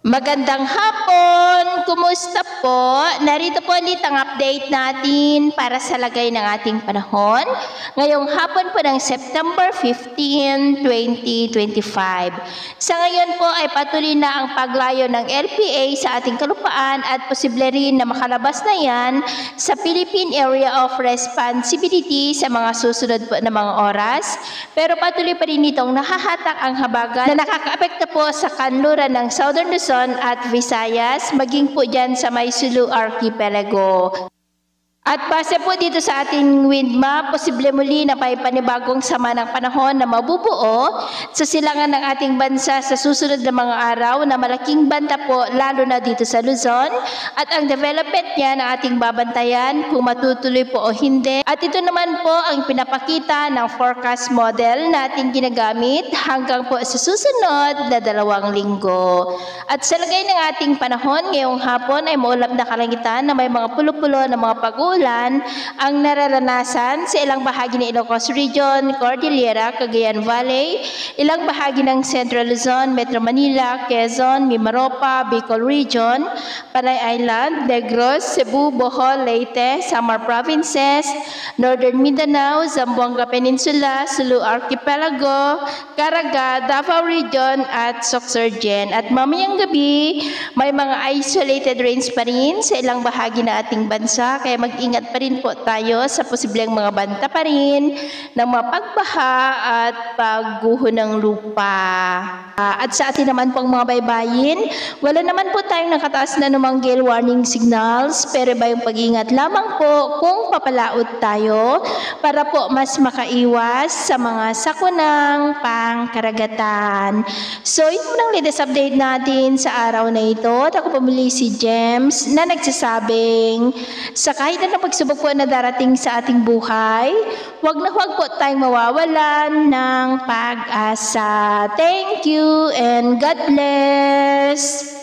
Magandang hapon! Kumusta po? Narito po ulit ang update natin para sa lagay ng ating panahon. Ngayong hapon po ng September 15, 2025. Sa ngayon po ay patuloy na ang paglayo ng LPA sa ating kalupaan at posible rin na makalabas na yan sa Philippine Area of Responsibility sa mga susunod po na mga oras. Pero patuloy pa rin itong nahahatak ang habagat na nakakaapekto po sa kanluran ng Southern Luzon at Visayas, maging po dyan sa may Sulu Archipelago. At base po dito sa ating wind map, posible muli na may panibagong sama ng panahon na mabubuo sa silangan ng ating bansa sa susunod na mga araw na malaking banta po lalo na dito sa Luzon. At ang development niya na ating babantayan kung matutuloy po o hindi. At ito naman po ang pinapakita ng forecast model na ating ginagamit hanggang po sa susunod na 2 linggo. At sa lagay ng ating panahon ngayong hapon ay maulap na kalangitan na may mga pulo-pulo na mga pag-ulan ang nararanasan sa ilang bahagi ng Ilocos Region, Cordillera, Cagayan Valley, ilang bahagi ng Central Luzon, Metro Manila, Quezon, Mimaropa, Bicol Region, Panay Island, Negros, Cebu, Bohol, Leyte, Samar Provinces, Northern Mindanao, Zamboanga Peninsula, Sulu Archipelago, Caraga, Davao Region at Sorsogon. At mamayang gabi, may mga isolated rains pa rin sa ilang bahagi ng ating bansa, kaya mag-ingat pa rin po tayo sa posibleng mga banta pa rin ng mga pagbaha at pagguho ng lupa. At sa atin naman pong mga baybayin, wala naman po tayong nakataas na namang gale warning signals, pero ba yung pag-ingat lamang po kung papalaot tayo para po mas makaiwas sa mga sakunang pangkaragatan. So, yun po ang latest update natin sa araw na ito. At ako pumili si James na nagsasabing sa kahit na pagsubok po na darating sa ating buhay, huwag po tayong mawawalan ng pag-asa. Thank you and God bless!